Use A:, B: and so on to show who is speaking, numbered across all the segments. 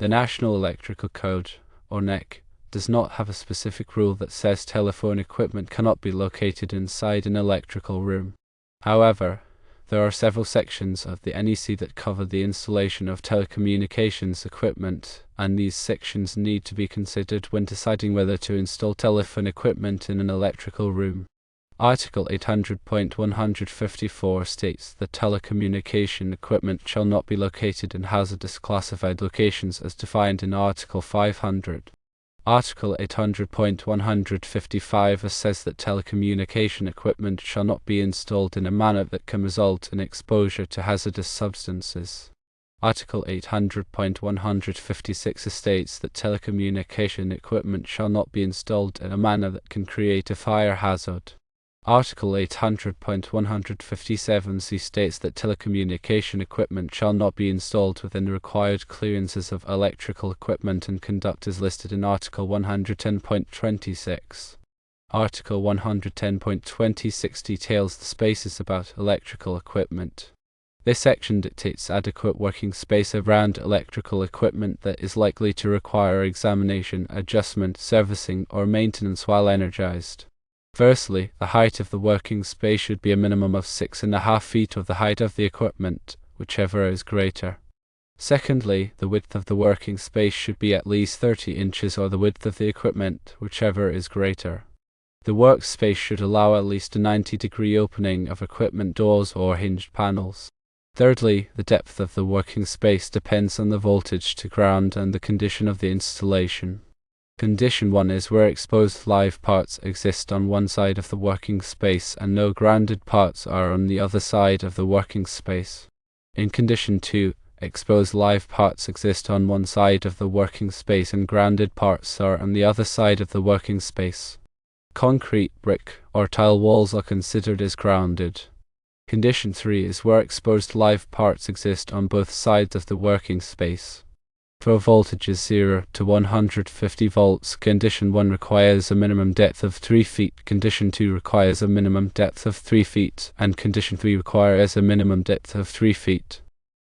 A: The National Electrical Code, or NEC, does not have a specific rule that says telephone equipment cannot be located inside an electrical room. However, there are several sections of the NEC that cover the installation of telecommunications equipment, and these sections need to be considered when deciding whether to install telephone equipment in an electrical room. Article 800.154 states that telecommunication equipment shall not be located in hazardous classified locations as defined in Article 500. Article 800.155 says that telecommunication equipment shall not be installed in a manner that can result in exposure to hazardous substances. Article 800.156 states that telecommunication equipment shall not be installed in a manner that can create a fire hazard. Article 800.157c states that telecommunication equipment shall not be installed within the required clearances of electrical equipment and conductors listed in Article 110.26. Article 110.26 details the spaces about electrical equipment. This section dictates adequate working space around electrical equipment that is likely to require examination, adjustment, servicing, or maintenance while energized. Firstly, the height of the working space should be a minimum of 6.5 feet of the height of the equipment, whichever is greater. Secondly, the width of the working space should be at least 30 inches or the width of the equipment, whichever is greater. The workspace should allow at least a 90-degree opening of equipment doors or hinged panels. Thirdly, the depth of the working space depends on the voltage to ground and the condition of the installation. Condition 1 is where exposed live parts exist on one side of the working space and no grounded parts are on the other side of the working space. In Condition 2, exposed live parts exist on one side of the working space and grounded parts are on the other side of the working space. Concrete, brick, or tile walls are considered as grounded. Condition 3 is where exposed live parts exist on both sides of the working space. For voltages 0 to 150 volts, Condition 1 requires a minimum depth of 3 feet, Condition 2 requires a minimum depth of 3 feet, and Condition 3 requires a minimum depth of 3 feet.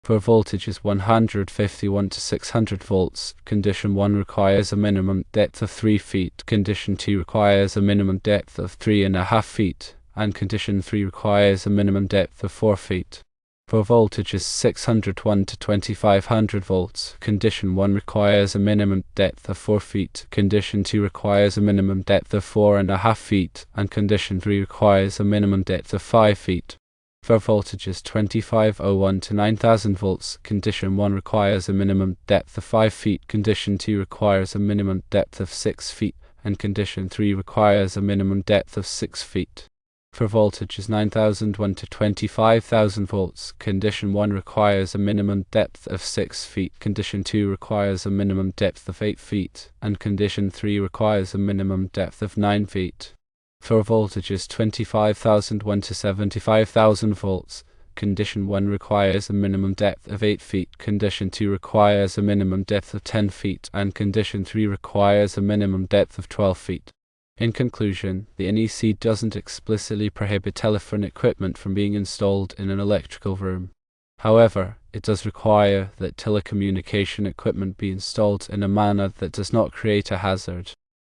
A: For voltages 151 to 600 volts, Condition 1 requires a minimum depth of 3 feet, Condition 2 requires a minimum depth of 3.5 feet, and Condition 3 requires a minimum depth of 4 feet. For voltages 601 to 2500 volts, Condition 1 requires a minimum depth of 4 feet, Condition 2 requires a minimum depth of 4.5 feet, and Condition 3 requires a minimum depth of 5 feet. For voltages 2501 to 9000 volts, Condition 1 requires a minimum depth of 5 feet, Condition 2 requires a minimum depth of 6 feet, and Condition 3 requires a minimum depth of 6 feet. For voltages 9001 to 25,000 volts, Condition 1 requires a minimum depth of 6 feet, Condition 2 requires a minimum depth of 8 feet, and Condition 3 requires a minimum depth of 9 feet. For voltages 25,001 to 75,000 volts, Condition 1 requires a minimum depth of 8 feet, Condition 2 requires a minimum depth of 10 feet, and Condition 3 requires a minimum depth of 12 feet. In conclusion, the NEC doesn't explicitly prohibit telephone equipment from being installed in an electrical room. However, it does require that telecommunication equipment be installed in a manner that does not create a hazard.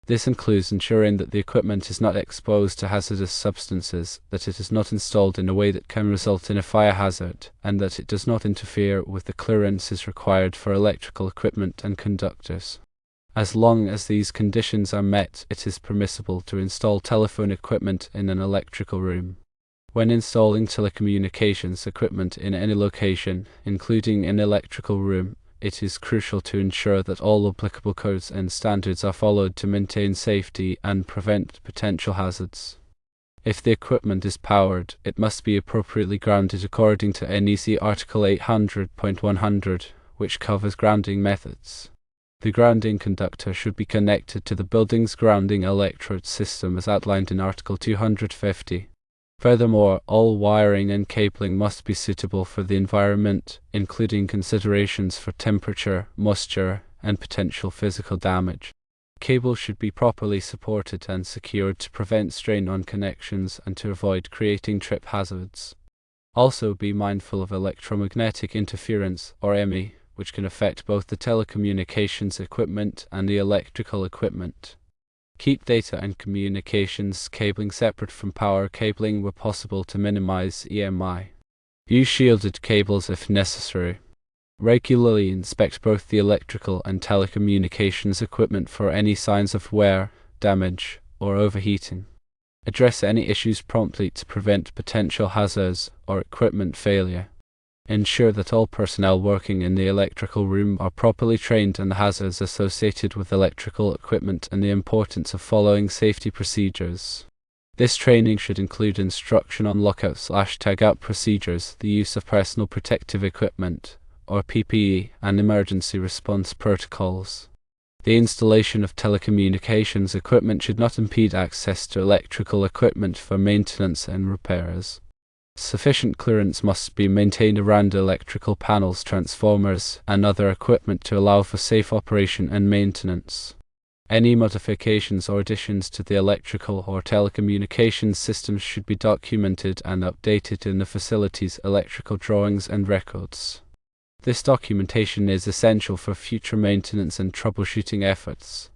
A: This includes ensuring that the equipment is not exposed to hazardous substances, that it is not installed in a way that can result in a fire hazard, and that it does not interfere with the clearances required for electrical equipment and conductors. As long as these conditions are met, it is permissible to install telephone equipment in an electrical room. When installing telecommunications equipment in any location, including an electrical room, it is crucial to ensure that all applicable codes and standards are followed to maintain safety and prevent potential hazards. If the equipment is powered, it must be appropriately grounded according to NEC Article 800.100, which covers grounding methods. The grounding conductor should be connected to the building's grounding electrode system as outlined in Article 250. Furthermore, all wiring and cabling must be suitable for the environment, including considerations for temperature, moisture, and potential physical damage. Cables should be properly supported and secured to prevent strain on connections and to avoid creating trip hazards. Also be mindful of electromagnetic interference, or EMI, which can affect both the telecommunications equipment and the electrical equipment. Keep data and communications cabling separate from power cabling where possible to minimize EMI. Use shielded cables if necessary. Regularly inspect both the electrical and telecommunications equipment for any signs of wear, damage, or overheating. Address any issues promptly to prevent potential hazards or equipment failure. Ensure that all personnel working in the electrical room are properly trained on the hazards associated with electrical equipment and the importance of following safety procedures. This training should include instruction on lockout/tagout procedures, the use of personal protective equipment, or PPE, and emergency response protocols. The installation of telecommunications equipment should not impede access to electrical equipment for maintenance and repairs. Sufficient clearance must be maintained around electrical panels, transformers, and other equipment to allow for safe operation and maintenance. Any modifications or additions to the electrical or telecommunications systems should be documented and updated in the facility's electrical drawings and records. This documentation is essential for future maintenance and troubleshooting efforts.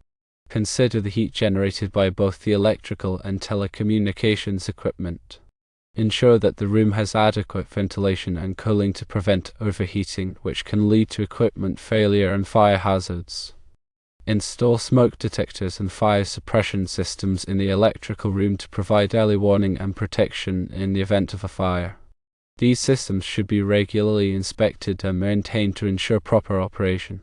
A: Consider the heat generated by both the electrical and telecommunications equipment. Ensure that the room has adequate ventilation and cooling to prevent overheating, which can lead to equipment failure and fire hazards. Install smoke detectors and fire suppression systems in the electrical room to provide early warning and protection in the event of a fire. These systems should be regularly inspected and maintained to ensure proper operation.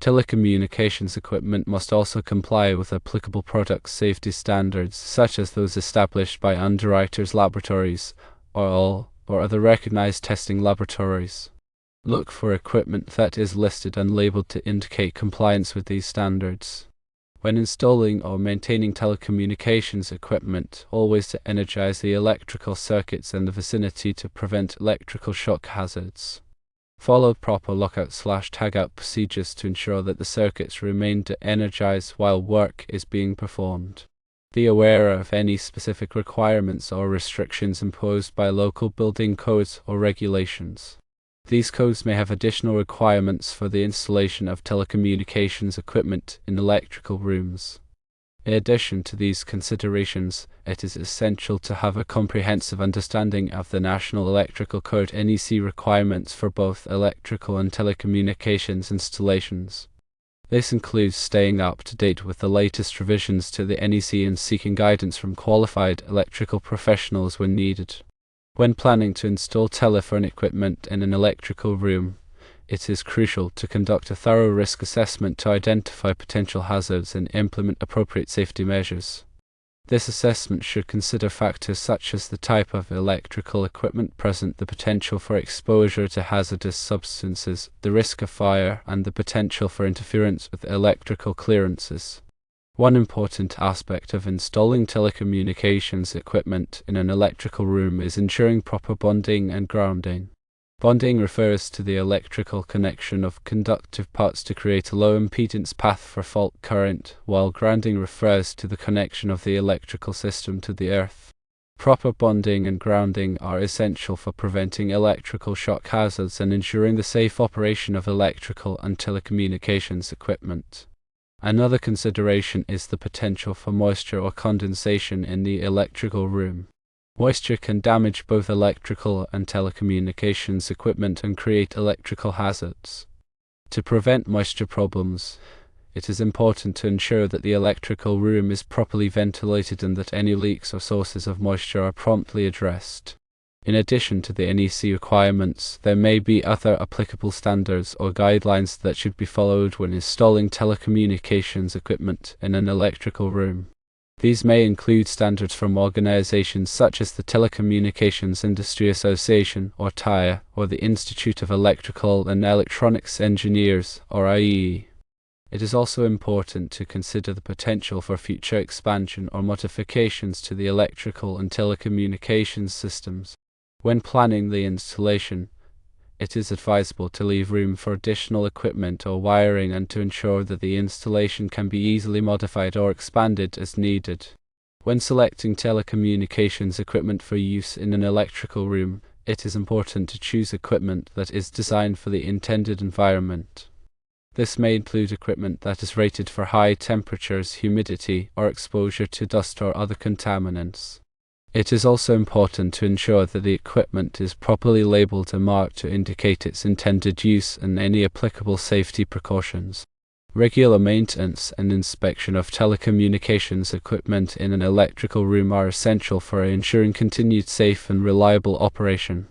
A: Telecommunications equipment must also comply with applicable product safety standards, such as those established by underwriters' laboratories or other recognized testing laboratories. Look for equipment that is listed and labeled to indicate compliance with these standards. When installing or maintaining telecommunications equipment, always to energize the electrical circuits in the vicinity to prevent electrical shock hazards. Follow proper lockout/tagout procedures to ensure that the circuits remain energized while work is being performed. Be aware of any specific requirements or restrictions imposed by local building codes or regulations. These codes may have additional requirements for the installation of telecommunications equipment in electrical rooms. In addition to these considerations, it is essential to have a comprehensive understanding of the National Electrical Code (NEC) requirements for both electrical and telecommunications installations. This includes staying up to date with the latest revisions to the NEC and seeking guidance from qualified electrical professionals when needed. When planning to install telephone equipment in an electrical room, it is crucial to conduct a thorough risk assessment to identify potential hazards and implement appropriate safety measures. This assessment should consider factors such as the type of electrical equipment present, the potential for exposure to hazardous substances, the risk of fire, and the potential for interference with electrical clearances. One important aspect of installing telecommunications equipment in an electrical room is ensuring proper bonding and grounding. Bonding refers to the electrical connection of conductive parts to create a low impedance path for fault current, while grounding refers to the connection of the electrical system to the earth. Proper bonding and grounding are essential for preventing electrical shock hazards and ensuring the safe operation of electrical and telecommunications equipment. Another consideration is the potential for moisture or condensation in the electrical room. Moisture can damage both electrical and telecommunications equipment and create electrical hazards. To prevent moisture problems, it is important to ensure that the electrical room is properly ventilated and that any leaks or sources of moisture are promptly addressed. In addition to the NEC requirements, there may be other applicable standards or guidelines that should be followed when installing telecommunications equipment in an electrical room. These may include standards from organizations such as the Telecommunications Industry Association, or TIA, or the Institute of Electrical and Electronics Engineers, or IEE. It is also important to consider the potential for future expansion or modifications to the electrical and telecommunications systems. When planning the installation, it is advisable to leave room for additional equipment or wiring and to ensure that the installation can be easily modified or expanded as needed. When selecting telecommunications equipment for use in an electrical room, it is important to choose equipment that is designed for the intended environment. This may include equipment that is rated for high temperatures, humidity, or exposure to dust or other contaminants. It is also important to ensure that the equipment is properly labeled and marked to indicate its intended use and any applicable safety precautions. Regular maintenance and inspection of telecommunications equipment in an electrical room are essential for ensuring continued safe and reliable operation.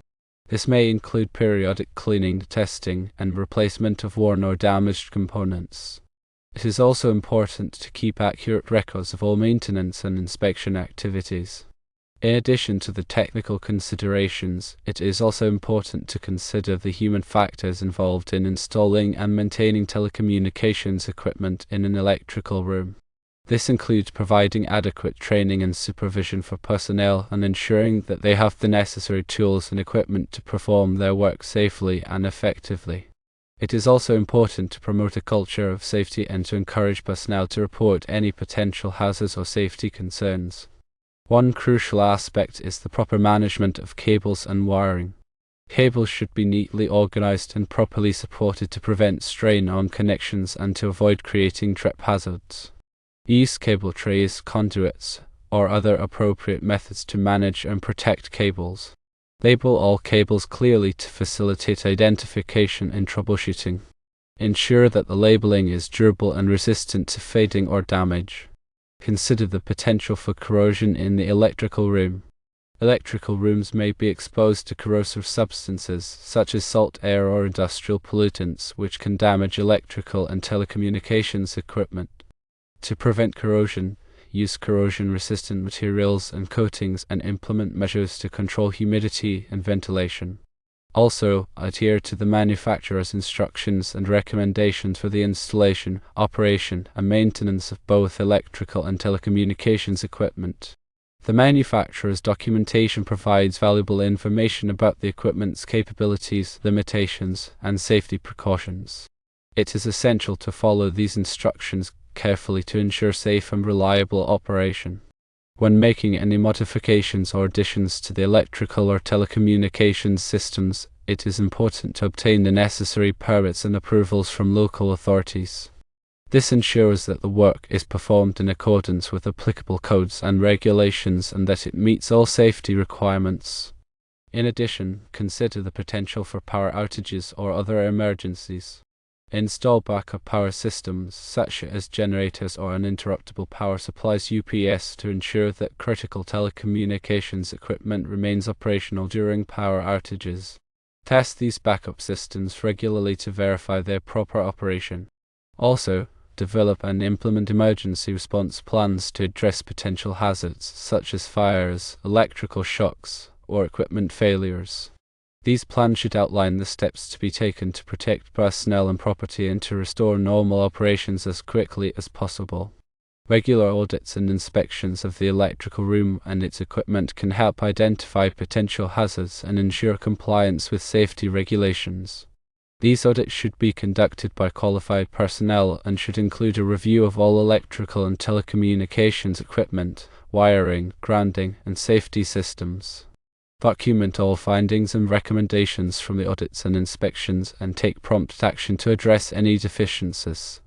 A: This may include periodic cleaning, testing, and replacement of worn or damaged components. It is also important to keep accurate records of all maintenance and inspection activities. In addition to the technical considerations, it is also important to consider the human factors involved in installing and maintaining telecommunications equipment in an electrical room. This includes providing adequate training and supervision for personnel and ensuring that they have the necessary tools and equipment to perform their work safely and effectively. It is also important to promote a culture of safety and to encourage personnel to report any potential hazards or safety concerns. One crucial aspect is the proper management of cables and wiring. Cables should be neatly organized and properly supported to prevent strain on connections and to avoid creating trip hazards. Use cable trays, conduits, or other appropriate methods to manage and protect cables. Label all cables clearly to facilitate identification and troubleshooting. Ensure that the labeling is durable and resistant to fading or damage. Consider the potential for corrosion in the electrical room. Electrical rooms may be exposed to corrosive substances such as salt air or industrial pollutants, which can damage electrical and telecommunications equipment. To prevent corrosion, use corrosion-resistant materials and coatings and implement measures to control humidity and ventilation. Also, adhere to the manufacturer's instructions and recommendations for the installation, operation, and maintenance of both electrical and telecommunications equipment. The manufacturer's documentation provides valuable information about the equipment's capabilities, limitations, and safety precautions. It is essential to follow these instructions carefully to ensure safe and reliable operation. When making any modifications or additions to the electrical or telecommunications systems, it is important to obtain the necessary permits and approvals from local authorities. This ensures that the work is performed in accordance with applicable codes and regulations and that it meets all safety requirements. In addition, consider the potential for power outages or other emergencies. Install backup power systems, such as generators or uninterruptible power supplies UPS, to ensure that critical telecommunications equipment remains operational during power outages. Test these backup systems regularly to verify their proper operation. Also, develop and implement emergency response plans to address potential hazards, such as fires, electrical shocks, or equipment failures. These plans should outline the steps to be taken to protect personnel and property and to restore normal operations as quickly as possible. Regular audits and inspections of the electrical room and its equipment can help identify potential hazards and ensure compliance with safety regulations. These audits should be conducted by qualified personnel and should include a review of all electrical and telecommunications equipment, wiring, grounding, and safety systems. Document all findings and recommendations from the audits and inspections and take prompt action to address any deficiencies.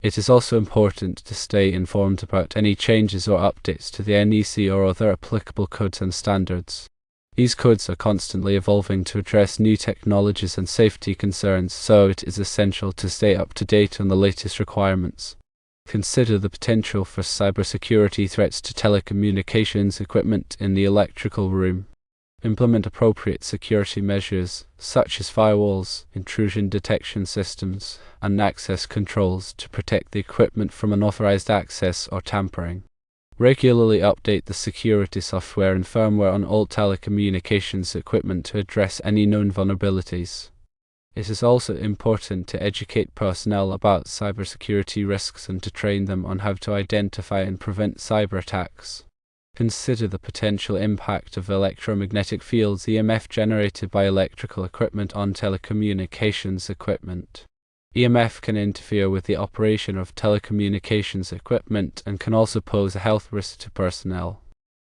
A: It is also important to stay informed about any changes or updates to the NEC or other applicable codes and standards. These codes are constantly evolving to address new technologies and safety concerns, so it is essential to stay up to date on the latest requirements. Consider the potential for cybersecurity threats to telecommunications equipment in the electrical room. Implement appropriate security measures, such as firewalls, intrusion detection systems, and access controls to protect the equipment from unauthorized access or tampering. Regularly update the security software and firmware on all telecommunications equipment to address any known vulnerabilities. It is also important to educate personnel about cybersecurity risks and to train them on how to identify and prevent cyber attacks. Consider the potential impact of electromagnetic fields (EMF) generated by electrical equipment on telecommunications equipment. EMF can interfere with the operation of telecommunications equipment and can also pose a health risk to personnel.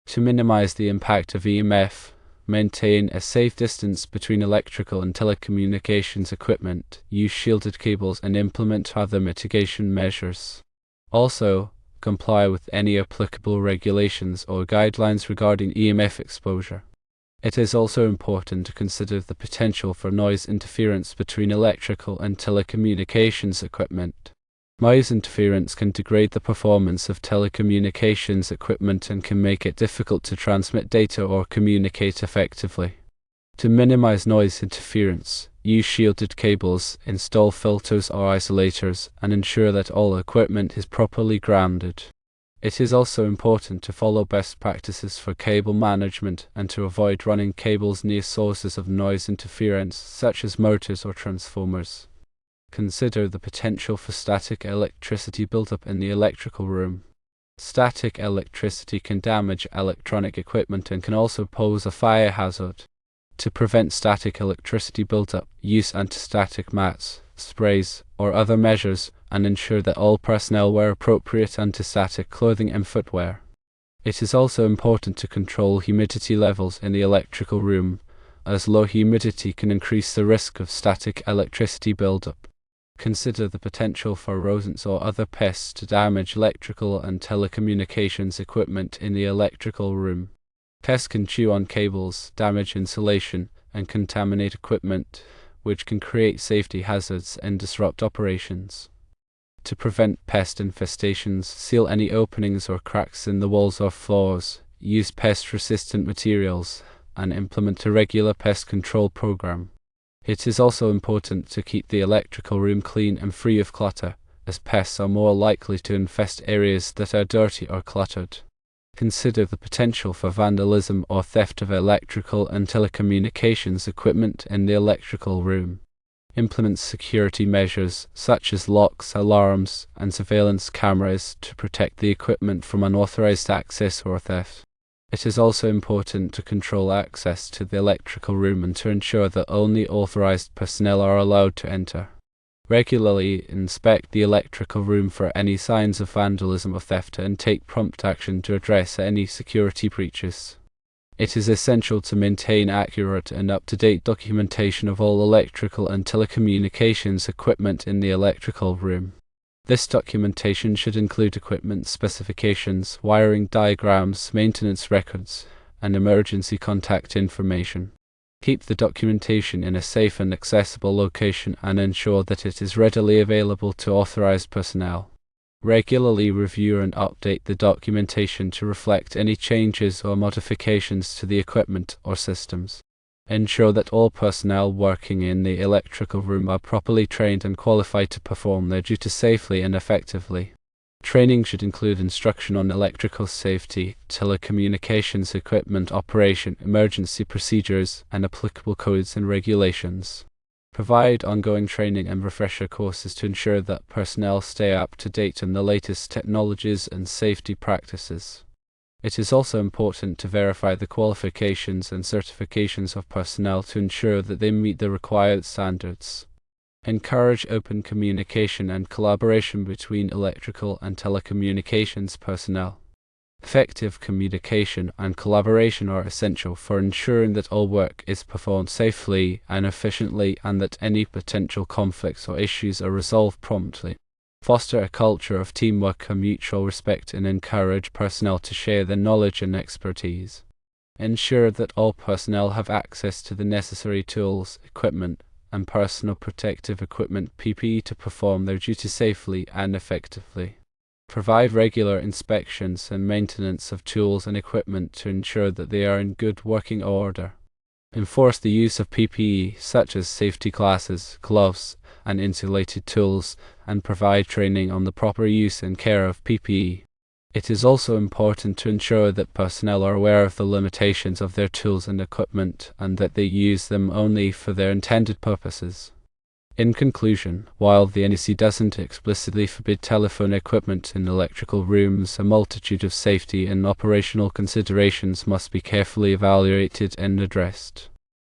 A: To minimize the impact of EMF, Maintain a safe distance between electrical and telecommunications equipment, use shielded cables, and implement other mitigation measures. Also, comply with any applicable regulations or guidelines regarding EMF exposure. It is also important to consider the potential for noise interference between electrical and telecommunications equipment. Noise interference can degrade the performance of telecommunications equipment and can make it difficult to transmit data or communicate effectively. To minimize noise interference, use shielded cables, install filters or isolators, and ensure that all equipment is properly grounded. It is also important to follow best practices for cable management and to avoid running cables near sources of noise interference, such as motors or transformers. Consider the potential for static electricity buildup in the electrical room. Static electricity can damage electronic equipment and can also pose a fire hazard. To prevent static electricity buildup, use anti-static mats, sprays, or other measures, and ensure that all personnel wear appropriate anti-static clothing and footwear. It is also important to control humidity levels in the electrical room, as low humidity can increase the risk of static electricity buildup. Consider the potential for rodents or other pests to damage electrical and telecommunications equipment in the electrical room. Pests can chew on cables, damage insulation, and contaminate equipment, which can create safety hazards and disrupt operations. To prevent pest infestations, seal any openings or cracks in the walls or floors, use pest-resistant materials, and implement a regular pest control program. It is also important to keep the electrical room clean and free of clutter, as pests are more likely to infest areas that are dirty or cluttered. Consider the potential for vandalism or theft of electrical and telecommunications equipment in the electrical room. Implement security measures such as locks, alarms, and surveillance cameras to protect the equipment from unauthorized access or theft. It is also important to control access to the electrical room and to ensure that only authorized personnel are allowed to enter. Regularly inspect the electrical room for any signs of vandalism or theft and take prompt action to address any security breaches. It is essential to maintain accurate and up-to-date documentation of all electrical and telecommunications equipment in the electrical room. This documentation should include equipment specifications, wiring diagrams, maintenance records, and emergency contact information. Keep the documentation in a safe and accessible location and ensure that it is readily available to authorized personnel. Regularly review and update the documentation to reflect any changes or modifications to the equipment or systems. Ensure that all personnel working in the electrical room are properly trained and qualified to perform their duties safely and effectively. Training should include instruction on electrical safety, telecommunications equipment operation, emergency procedures, and applicable codes and regulations. Provide ongoing training and refresher courses to ensure that personnel stay up to date on the latest technologies and safety practices. It is also important to verify the qualifications and certifications of personnel to ensure that they meet the required standards. Encourage open communication and collaboration between electrical and telecommunications personnel. Effective communication and collaboration are essential for ensuring that all work is performed safely and efficiently and that any potential conflicts or issues are resolved promptly. Foster a culture of teamwork and mutual respect and encourage personnel to share their knowledge and expertise. Ensure that all personnel have access to the necessary tools, equipment, and personal protective equipment (PPE) to perform their duties safely and effectively. Provide regular inspections and maintenance of tools and equipment to ensure that they are in good working order. Enforce the use of PPE such as safety glasses, gloves, and insulated tools, and provide training on the proper use and care of PPE. It is also important to ensure that personnel are aware of the limitations of their tools and equipment and that they use them only for their intended purposes. In conclusion, while the NEC doesn't explicitly forbid telephone equipment in electrical rooms, a multitude of safety and operational considerations must be carefully evaluated and addressed.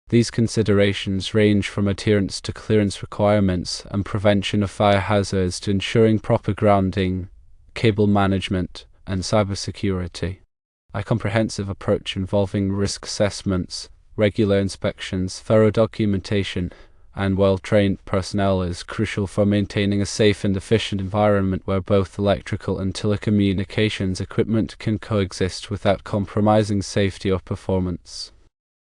A: These considerations range from adherence to clearance requirements and prevention of fire hazards to ensuring proper grounding, cable management, and cybersecurity. A comprehensive approach involving risk assessments, Regular inspections, thorough documentation, and well-trained personnel is crucial for maintaining a safe and efficient environment where both electrical and telecommunications equipment can coexist without compromising safety or performance.